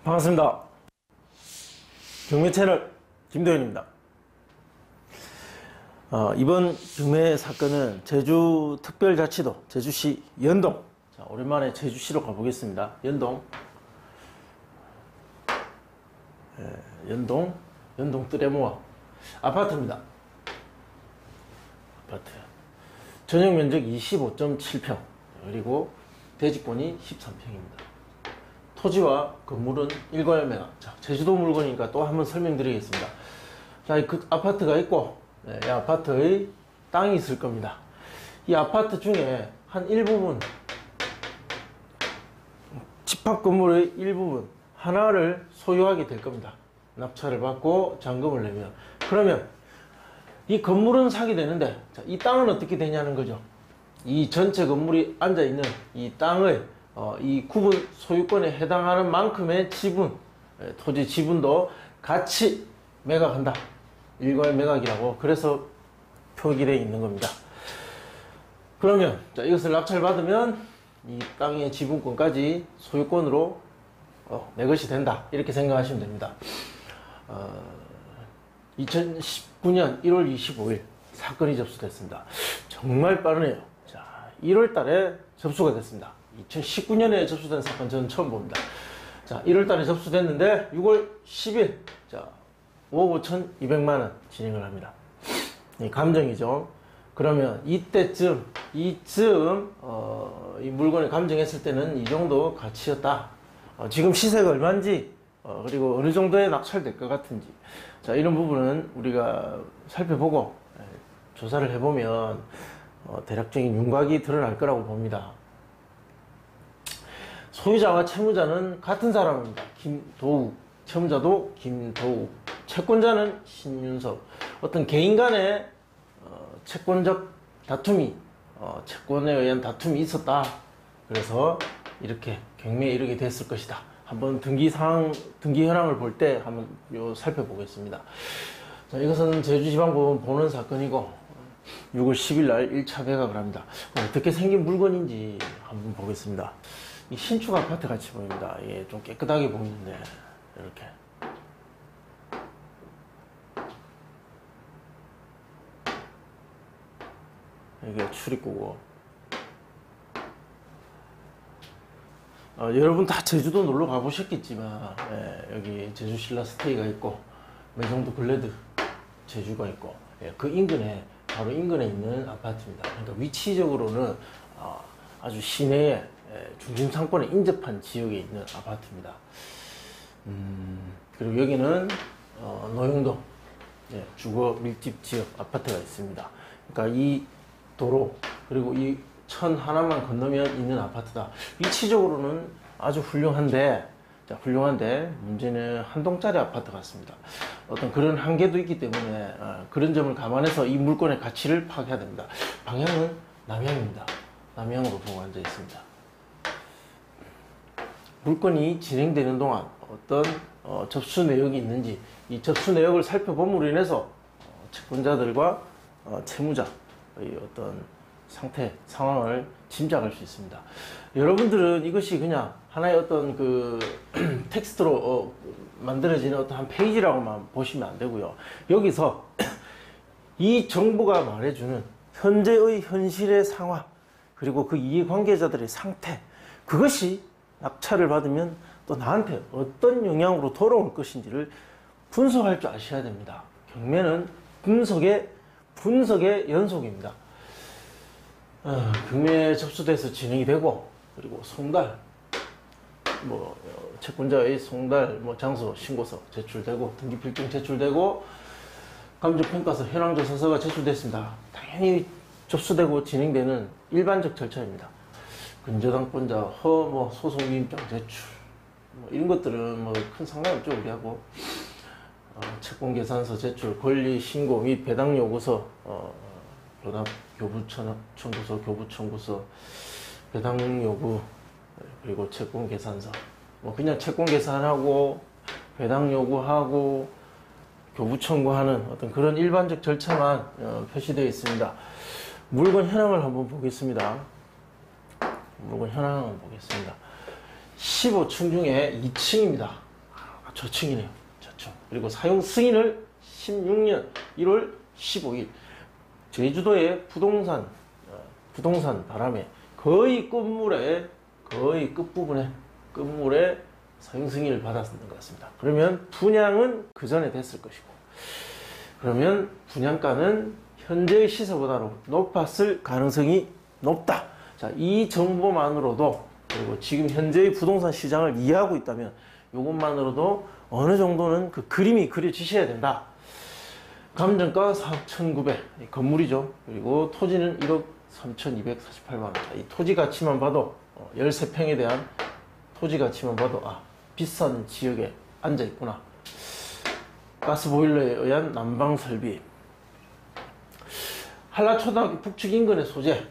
반갑습니다. 경매 채널 김도현입니다. 이번 경매 사건은 제주특별자치도 제주시 연동, 자, 오랜만에 제주시로 가보겠습니다. 연동 뜨레모아 아파트입니다. 아파트 전용 면적 25.7평, 그리고 대지권이 13평입니다. 토지와 건물은 일괄매각. 자, 제주도 물건이니까 또 한번 설명드리겠습니다. 자, 그 아파트가 있고, 이 아파트의 땅이 있을 겁니다. 이 아파트 중에 한 일부분, 집합 건물의 일부분 하나를 소유하게 될 겁니다. 납찰을 받고 잔금을 내면. 그러면 이 건물은 사게 되는데, 자, 이 땅은 어떻게 되냐는 거죠. 이 전체 건물이 앉아있는 이 땅의 이 구분 소유권에 해당하는 만큼의 지분, 토지 지분도 같이 매각한다. 일괄 매각이라고 그래서 표기되어 있는 겁니다. 그러면 자, 이것을 납찰받으면 이 땅의 지분권까지 소유권으로 내 것이 된다. 이렇게 생각하시면 됩니다. 2019년 1월 25일 사건이 접수됐습니다. 정말 빠르네요. 자, 1월 달에 접수가 됐습니다. 2019년에 접수된 사건 저는 처음 봅니다. 자, 1월 달에 접수됐는데 6월 10일 자, 5억 5,200만원 진행을 합니다. 이 감정이죠. 그러면 이때쯤 이 물건을 감정했을 때는 이 정도 가치였다. 지금 시세가 얼마인지 그리고 어느 정도에 낙찰될 것 같은지, 자, 이런 부분은 우리가 살펴보고 조사를 해보면 대략적인 윤곽이 드러날 거라고 봅니다. 소유자와 채무자는 같은 사람입니다. 김도욱, 채무자도 김도욱, 채권자는 신윤석. 어떤 개인 간의 채권적 다툼이, 채권에 의한 다툼이 있었다. 그래서 이렇게 경매에 이르게 됐을 것이다. 한번 등기 현황을 볼 때 한번 살펴보겠습니다. 자, 이것은 제주지방법원 보는 사건이고 6월 10일 날 1차 매각을 합니다. 어떻게 생긴 물건인지 한번 보겠습니다. 이 신축 아파트 같이 보입니다. 예, 좀 깨끗하게 보이는데 이렇게 이게 출입구고, 여러분 다 제주도 놀러 가보셨겠지만, 예, 여기 제주 신라 스테이가 있고 매정도 글래드 제주가 있고, 예, 그 인근에 바로 인근에 있는 아파트입니다. 그러니까 위치적으로는 아주 시내에 중심 상권에 인접한 지역에 있는 아파트입니다. 그리고 여기는 노영동, 예, 주거 밀집 지역 아파트가 있습니다. 그러니까 이 도로 그리고 이 천 하나만 건너면 있는 아파트다. 위치적으로는 아주 훌륭한데, 자, 훌륭한데 문제는 한 동짜리 아파트 같습니다. 어떤 그런 한계도 있기 때문에 그런 점을 감안해서 이 물건의 가치를 파악해야 됩니다. 방향은 남향입니다. 남향으로 보고 앉아 있습니다. 물건이 진행되는 동안 어떤 접수 내역이 있는지, 이 접수 내역을 살펴봄으로 인해서 채권자들과 채무자의 어떤 상태, 상황을 짐작할 수 있습니다. 여러분들은 이것이 그냥 하나의 어떤 그 텍스트로 만들어지는 어떤 한 페이지라고만 보시면 안 되고요. 여기서 이 정보가 말해주는 현재의 현실의 상황, 그리고 그 이해관계자들의 상태, 그것이 낙찰을 받으면 또 나한테 어떤 영향으로 돌아올 것인지를 분석할 줄 아셔야 됩니다. 경매는 분석의 연속입니다. 경매에 접수돼서 진행이 되고, 그리고 송달, 채권자의 송달, 장소, 신고서 제출되고, 등기필증 제출되고, 감정평가서, 현황조사서가 제출됐습니다. 당연히 접수되고 진행되는 일반적 절차입니다. 근저당권자 소송위임장 제출, 이런 것들은 큰 상관없죠, 우리하고. 채권계산서 제출, 권리 신고 및 배당 요구서, 변압 교부 청구서, 교부 청구서, 배당 요구, 그리고 채권 계산서. 그냥 채권 계산하고 배당 요구하고 교부 청구하는 어떤 그런 일반적 절차만 표시되어 있습니다. 물건 현황을 한번 보겠습니다. 물건 현황을 한번 보겠습니다. 15층 중에 2층입니다. 저층이네요. 저층. 그리고 사용 승인을 16년 1월 15일. 제주도의 부동산 바람에 거의 끝물에, 거의 끝부분에, 끝물에 사용 승인을 받았는 것 같습니다. 그러면 분양은 그 전에 됐을 것이고, 그러면 분양가는 현재의 시세보다 높았을 가능성이 높다. 자, 이 정보만으로도, 그리고 지금 현재의 부동산 시장을 이해하고 있다면 이것만으로도 어느 정도는 그 그림이 그려지셔야 된다. 감정가 4억 1,900 건물이죠. 그리고 토지는 1억 3,248만 원. 이 토지 가치만 봐도 13평에 대한 토지 가치만 봐도 비싼 지역에 앉아 있구나. 가스 보일러에 의한 난방 설비. 한라초등학교 북측 인근의 소재.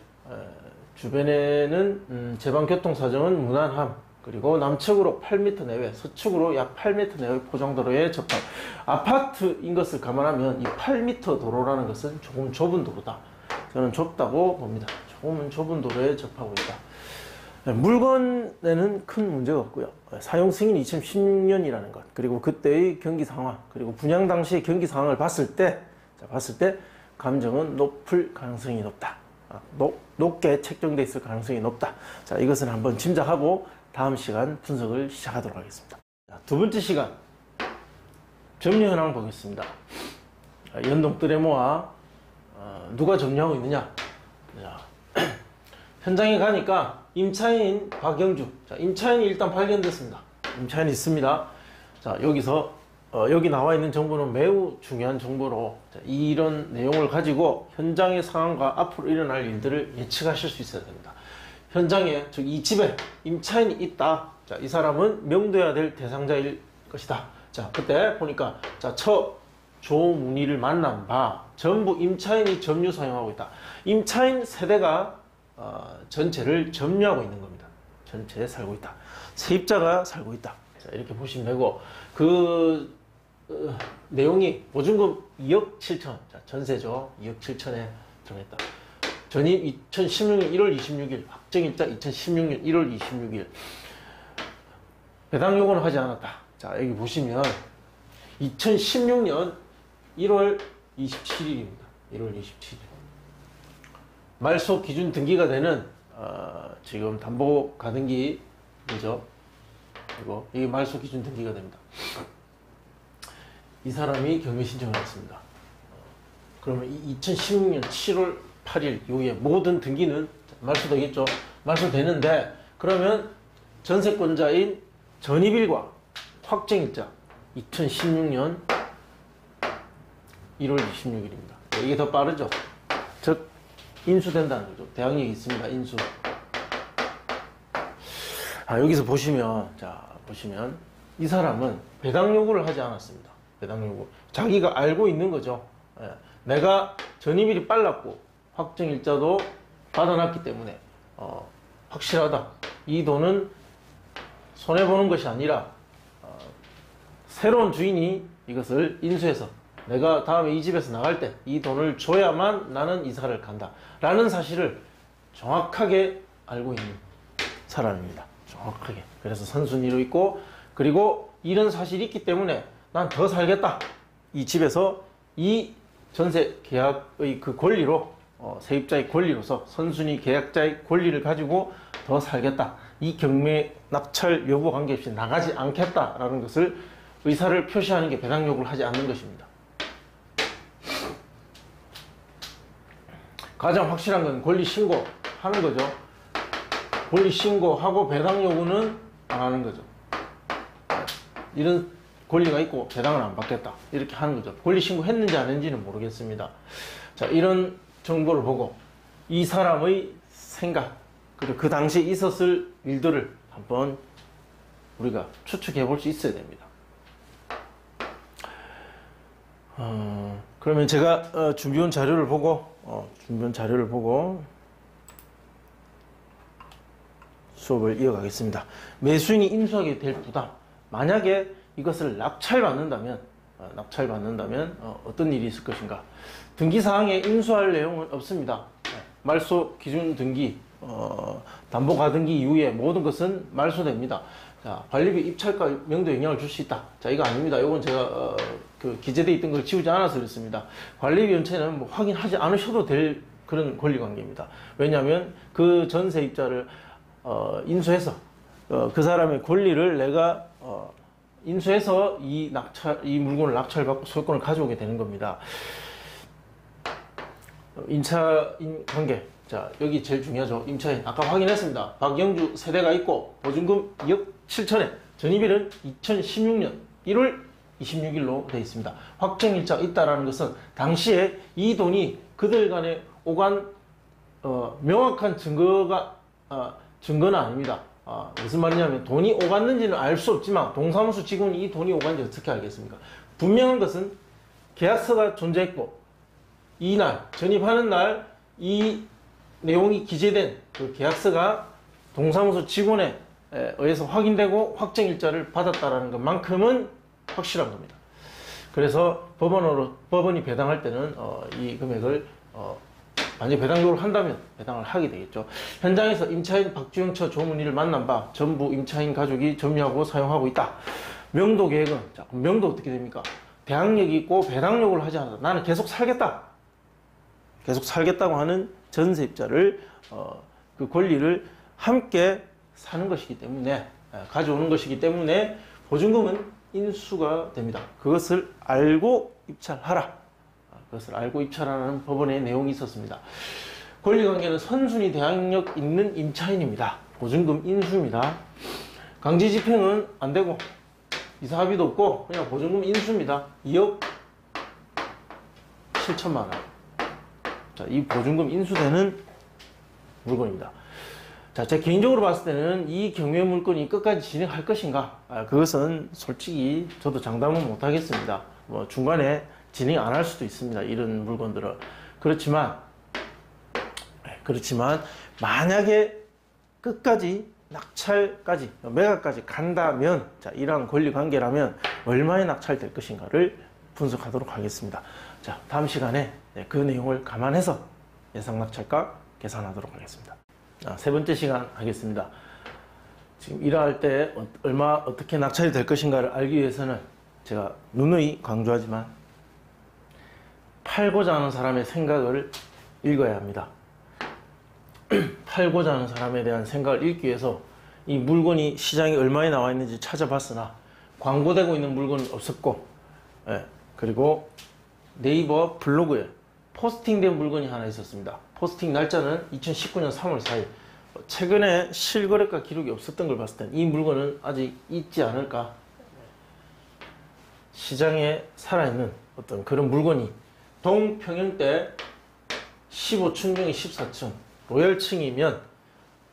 주변에는 제방교통 사정은 무난함. 그리고 남측으로 8m 내외, 서측으로 약 8m 내외 포장도로에 접합. 아파트인 것을 감안하면 이 8m 도로라는 것은 조금 좁은 도로다. 저는 좁다고 봅니다. 조금은 좁은 도로에 접하고 있다. 물건에는 큰 문제가 없고요. 사용 승인 2016년이라는 것, 그리고 그때의 경기 상황, 그리고 분양 당시의 경기 상황을 봤을 때 감정은 높을 가능성이 높다. 높게 책정되어 있을 가능성이 높다. 자, 이것은 한번 짐작하고 다음 시간 분석을 시작하도록 하겠습니다. 자, 두 번째 시간 점유 현황을 보겠습니다. 연동 뜨레모아 누가 점유하고 있느냐. 자, 현장에 가니까 임차인인 박영주. 자, 임차인이 일단 발견됐습니다. 임차인이 있습니다. 자, 여기서 여기 나와 있는 정보는 매우 중요한 정보로, 자, 이런 내용을 가지고 현장의 상황과 앞으로 일어날 일들을 예측하실 수 있어야 됩니다. 현장에, 즉 이 집에 임차인이 있다. 자, 이 사람은 명도해야 될 대상자일 것이다. 자, 그때 보니까, 자, 조문희를 만난 바 전부 임차인이 점유 사용하고 있다. 임차인 세대가 전체를 점유하고 있는 겁니다. 전체에 살고 있다. 세입자가 살고 있다. 자, 이렇게 보시면 되고, 내용이 보증금 2억 7천, 자, 전세죠. 2억 7천에 들어있다. 전입 2016년 1월 26일, 확정일자 2016년 1월 26일. 배당 요구는 하지 않았다. 자, 여기 보시면 2016년 1월 27일입니다. 1월 27일. 말소 기준 등기가 되는 지금 담보 가등기 그죠? 그리고 이게 말소 기준 등기가 됩니다. 이 사람이 경매 신청을 했습니다. 그러면 2016년 7월 8일 이후에 모든 등기는 말소되겠죠. 말소되는데, 그러면 전세권자인 전입일과 확정일자 2016년 1월 26일입니다. 이게 더 빠르죠. 즉 인수된다는 거죠. 대항력이 있습니다. 인수. 여기서 보시면, 자, 보시면 이 사람은 배당 요구를 하지 않았습니다. 배당 요구. 자기가 알고 있는 거죠. 내가 전입일이 빨랐고 확정일자도 받아놨기 때문에 확실하다. 이 돈은 손해보는 것이 아니라 새로운 주인이 이것을 인수해서 내가 다음에 이 집에서 나갈 때 이 돈을 줘야만 나는 이사를 간다 라는 사실을 정확하게 알고 있는 사람입니다. 정확하게. 그래서 선순위로 있고, 그리고 이런 사실이 있기 때문에 난 더 살겠다. 이 집에서 이 전세 계약의 그 권리로, 세입자의 권리로서 선순위 계약자의 권리를 가지고 더 살겠다. 이 경매 낙찰 여부 관계없이 나가지 않겠다라는 것을 의사를 표시하는 게 배당 요구를 하지 않는 것입니다. 가장 확실한 건 권리 신고하는 거죠. 권리 신고하고 배당 요구는 안 하는 거죠. 이런 권리가 있고 배당을 안 받겠다 이렇게 하는 거죠. 권리 신고했는지 안 했는지는 모르겠습니다. 자, 이런 정보를 보고 이 사람의 생각, 그리고 그 당시에 있었을 일들을 한번 우리가 추측해 볼 수 있어야 됩니다. 그러면 제가 준비한 자료를 보고 수업을 이어가겠습니다. 매수인이 인수하게 될 부담. 만약에 이것을 낙찰받는다면 어떤 일이 있을 것인가. 등기사항에 인수할 내용은 없습니다. 말소 기준 등기, 담보 가등기 이후에 모든 것은 말소됩니다. 자, 관리비 입찰가 명도에 영향을 줄 수 있다. 자, 이거 아닙니다. 이건 제가 그 기재돼 있던 걸 지우지 않아서 그렇습니다. 관리비 연체는 뭐 확인하지 않으셔도 될 그런 권리 관계입니다. 왜냐하면 그 전세입자를 인수해서 그 사람의 권리를 내가 인수해서 이 물건을 낙찰받고 소유권을 가져오게 되는 겁니다. 임차인 관계. 자, 여기 제일 중요하죠. 임차인. 아까 확인했습니다. 박영주 세대가 있고 보증금 2억 7천에 전입일은 2016년 1월 26일로 되어 있습니다. 확정일자가 있다라는 것은 당시에 이 돈이 그들 간에 오간 명확한 증거는 아닙니다. 무슨 말이냐면 돈이 오갔는지는 알 수 없지만 동사무소 직원이 이 돈이 오갔는지 어떻게 알겠습니까? 분명한 것은 계약서가 존재했고 이날 전입하는 날 이 내용이 기재된 그 계약서가 동사무소 직원에 의해서 확인되고 확정일자를 받았다라는 것만큼은 확실한 겁니다. 그래서 법원이 배당할 때는 이 금액을 만약 배당요구를 한다면 배당을 하게 되겠죠. 현장에서 임차인 박주영처 조문희를 만난 바 전부 임차인 가족이 점유하고 사용하고 있다. 명도 계획은, 자, 그럼 명도 어떻게 됩니까? 대항력이 있고 배당 요구를 하지 않았다. 나는 계속 살겠다. 계속 살겠다고 하는 전세입자를 그 권리를 함께 사는 것이기 때문에, 가져오는 것이기 때문에 보증금은 인수가 됩니다. 그것을 알고 입찰하라. 그것을 알고 입찰하는 법원의 내용이 있었습니다. 권리관계는 선순위 대항력 있는 임차인입니다. 보증금 인수입니다. 강제 집행은 안 되고 이사합의도 없고 그냥 보증금 인수입니다. 2억 7천만 원. 자, 이 보증금 인수되는 물건입니다. 자, 제 개인적으로 봤을 때는 이 경매 물건이 끝까지 진행할 것인가? 그것은 솔직히 저도 장담은 못 하겠습니다. 뭐 중간에 진행 안 할 수도 있습니다. 이런 물건들은. 그렇지만 만약에 끝까지 낙찰까지, 매각까지 간다면, 자, 이러한 권리 관계라면 얼마에 낙찰될 것인가를 분석하도록 하겠습니다. 자, 다음 시간에 그 내용을 감안해서 예상 낙찰가 계산하도록 하겠습니다. 세 번째 시간 하겠습니다. 지금 일할 때 얼마 어떻게 낙찰이 될 것인가를 알기 위해서는 제가 누누이 강조하지만 팔고자 하는 사람의 생각을 읽어야 합니다. 팔고자 하는 사람에 대한 생각을 읽기 위해서 이 물건이 시장에 얼마에 나와 있는지 찾아봤으나 광고되고 있는 물건은 없었고, 그리고 네이버 블로그에 포스팅된 물건이 하나 있었습니다. 포스팅 날짜는 2019년 3월 4일. 최근에 실거래가 기록이 없었던 걸 봤을 땐 이 물건은 아직 있지 않을까. 시장에 살아있는 어떤 그런 물건이 동평형대 15층 중에 14층, 로열층이면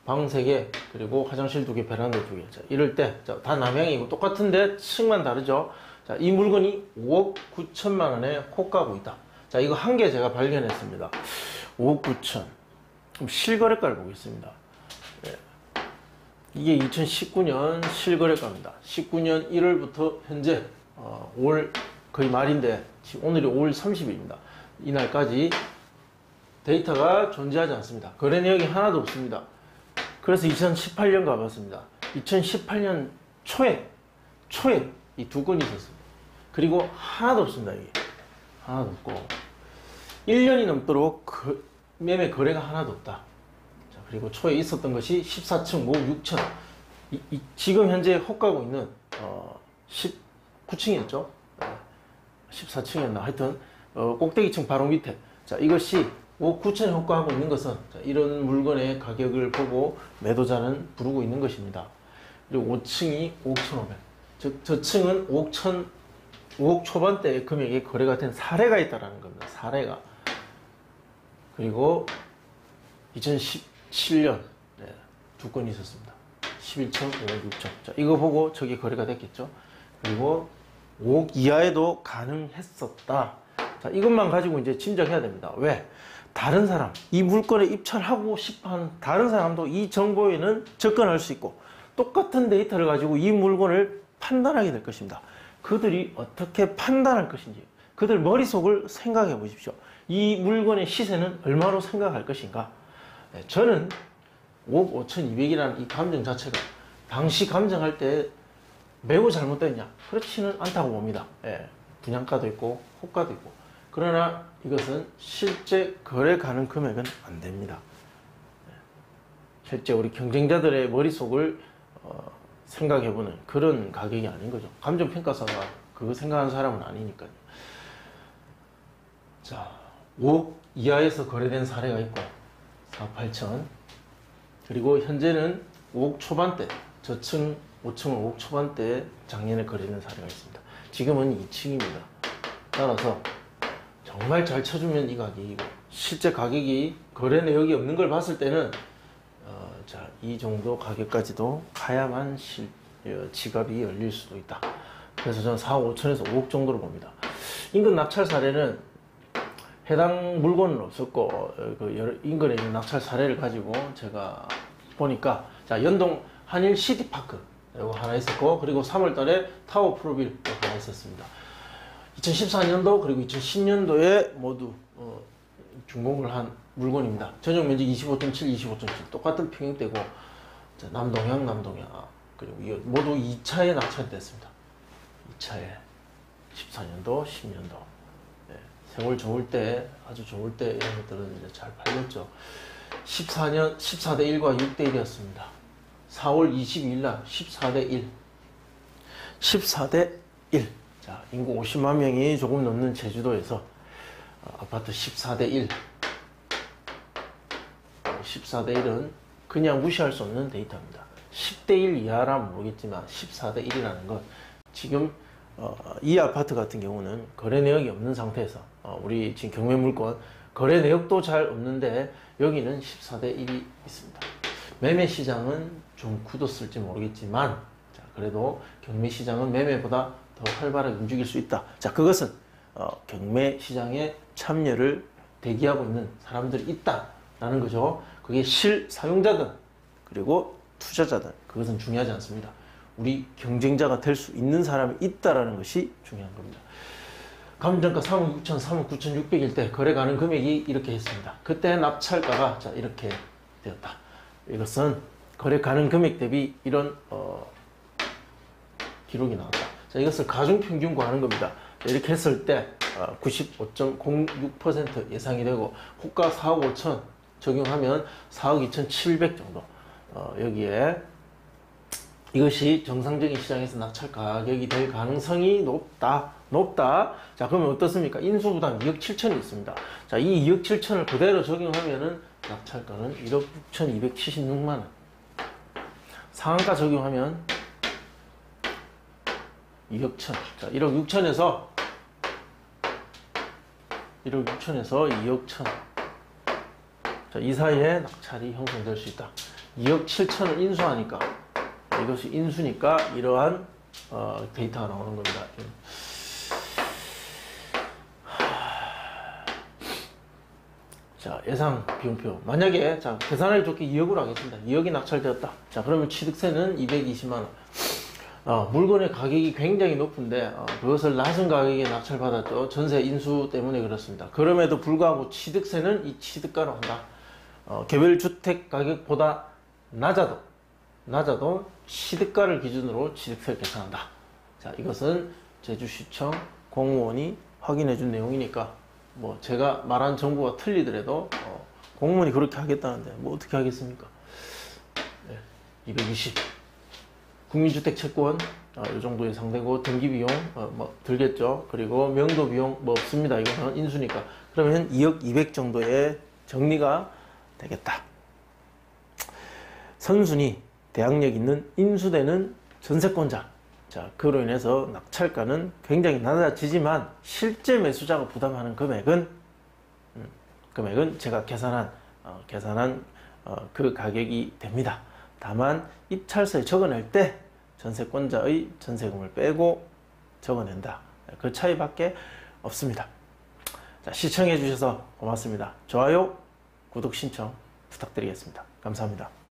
방 3개, 그리고 화장실 2개, 베란다 2개. 자, 이럴 때, 자, 다 남향이고 똑같은데 층만 다르죠. 자, 이 물건이 5억 9천만 원에 호가고 있다. 자, 이거 한 개 제가 발견했습니다. 5억 9천. 그럼 실거래가를 보겠습니다. 이게 2019년 실거래가입니다. 19년 1월부터 현재 5월 거의 말인데 지금 오늘이 5월 30일입니다. 이날까지 데이터가 존재하지 않습니다. 거래 내역이 하나도 없습니다. 그래서 2018년 가봤습니다. 2018년 초에 이 2건이 있었습니다. 그리고 하나도 없습니다. 이게 하나도 없고 1년이 넘도록 매매 거래가 하나도 없다. 자, 그리고 초에 있었던 것이 14층, 5억 6천. 지금 현재 호가고 있는 19층이었죠. 14층이었나. 하여튼 꼭대기층 바로 밑에. 자, 이것이 5억 9천에 호가하고 있는 것은, 자, 이런 물건의 가격을 보고 매도자는 부르고 있는 것입니다. 그리고 5층이 5억 1,500. 즉 저층은 5억 초반대의 금액에 거래가 된 사례가 있다는 겁니다. 사례가. 그리고 2017년 2건이 있었습니다. 11층, 5억 6천. 자, 이거 보고 저게 거래가 됐겠죠. 그리고 5억 이하에도 가능했었다. 자, 이것만 가지고 이제 짐작해야 됩니다. 왜? 다른 사람, 이 물건에 입찰하고 싶어하는 다른 사람도 이 정보에는 접근할 수 있고 똑같은 데이터를 가지고 이 물건을 판단하게 될 것입니다. 그들이 어떻게 판단할 것인지 그들 머릿속을 생각해 보십시오. 이 물건의 시세는 얼마로 생각할 것인가? 저는 5억 5,200이라는 이 감정 자체가 당시 감정할 때 매우 잘못됐냐? 그렇지는 않다고 봅니다. 분양가도 있고 호가도 있고. 그러나 이것은 실제 거래 가능 금액은 안 됩니다. 실제 우리 경쟁자들의 머릿속을 생각해보는 그런 가격이 아닌 거죠. 감정평가사가 그거 생각하는 사람은 아니니까요. 자, 5억 이하에서 거래된 사례가 있고 4억 8천, 그리고 현재는 5억 초반대, 저층 5층은 5억 초반대 작년에 거래된 사례가 있습니다. 지금은 2층입니다. 따라서 정말 잘 쳐주면 이 가격이고, 실제 가격이 거래 내역이 없는 걸 봤을 때는 자, 이 정도 가격까지도 가야만 지갑이 열릴 수도 있다. 그래서 저는 4억 5천에서 5억 정도로 봅니다. 인근 낙찰 사례는 해당 물건은 없었고, 그 인근에 있는 낙찰 사례를 가지고 제가 보니까, 자, 연동 한일 시티파크 이거 하나 있었고, 그리고 3월달에 타워 프로빌 하나 있었습니다. 2014년도 그리고 2010년도에 모두 준공을 한 물건입니다. 전용 면적 25.7, 25.7 똑같은 평형대고, 자, 남동향, 그리고 이거 모두 2차에 낙찰됐습니다. 2차에 14년도, 10년도. 세월 좋을 때, 아주 좋을 때 이런 것들은 이제 잘 팔렸죠. 14년 14대 1과 6대 1이었습니다. 4월 22일 날 14대 1. 14대 1. 자, 인구 50만 명이 조금 넘는 제주도에서 아파트 14대 1. 14대 1은 그냥 무시할 수 없는 데이터입니다. 10대 1 이하라면 모르겠지만 14대 1이라는 건 지금 이 아파트 같은 경우는 거래 내역이 없는 상태에서 우리 지금 경매 물건 거래 내역도 잘 없는데 여기는 14대 1이 있습니다. 매매 시장은 좀 굳었을지 모르겠지만, 자, 그래도 경매 시장은 매매보다 더 활발하게 움직일 수 있다. 자, 그것은 경매 시장에 참여를 대기하고 있는 사람들이 있다라는 거죠. 그게 실사용자든 그리고 투자자든 그것은 중요하지 않습니다. 우리 경쟁자가 될 수 있는 사람이 있다라는 것이 중요한 겁니다. 감정가 3억 6천, 3억 9,600일 때 거래 가능 금액이 이렇게 했습니다. 그때 낙찰가가 자, 이렇게 되었다. 이것은 거래 가능 금액 대비 이런 기록이 나왔다. 자, 이것을 가중평균과 하는 겁니다. 이렇게 했을 때 95.06% 예상이 되고, 호가 4억 5천 적용하면 4억 2,700 정도. 여기에 이것이 정상적인 시장에서 낙찰 가격이 될 가능성이 높다. 자, 그러면 어떻습니까? 인수부담 2억 7천이 있습니다. 자, 이 2억 7천을 그대로 적용하면은 낙찰가는 1억 6,276만 원. 상한가 적용하면 2억 1천. 자, 1억 6천에서 2억 1천. 자, 이 사이에 낙찰이 형성될 수 있다. 2억 7천을 인수하니까, 이것이 인수니까 이러한 데이터가 나오는 겁니다. 자, 예상 비용표. 만약에, 자, 계산하기 좋게 2억으로 하겠습니다. 2억이 낙찰되었다. 자, 그러면 취득세는 220만원. 물건의 가격이 굉장히 높은데, 그것을 낮은 가격에 낙찰받았죠. 전세 인수 때문에 그렇습니다. 그럼에도 불구하고 취득세는 이 취득가로 한다. 개별 주택 가격보다 낮아도 취득가를 기준으로 취득세를 계산한다. 자, 이것은 제주시청 공무원이 확인해 준 내용이니까, 뭐 제가 말한 정보가 틀리더라도 공무원이 그렇게 하겠다는데 뭐 어떻게 하겠습니까? 네, 220 국민주택 채권 이 정도의 상대고, 등기비용 뭐 들겠죠. 그리고 명도비용 뭐 없습니다. 이거는 인수니까. 그러면 2억 200 정도의 정리가 되겠다. 선순위 대항력 있는 인수되는 전세권자. 자, 그로 인해서 낙찰가는 굉장히 낮아지지만 실제 매수자가 부담하는 금액은 제가 계산한 그 가격이 됩니다. 다만 입찰서에 적어낼 때 전세권자의 전세금을 빼고 적어낸다. 그 차이밖에 없습니다. 자, 시청해 주셔서 고맙습니다. 좋아요, 구독 신청 부탁드리겠습니다. 감사합니다.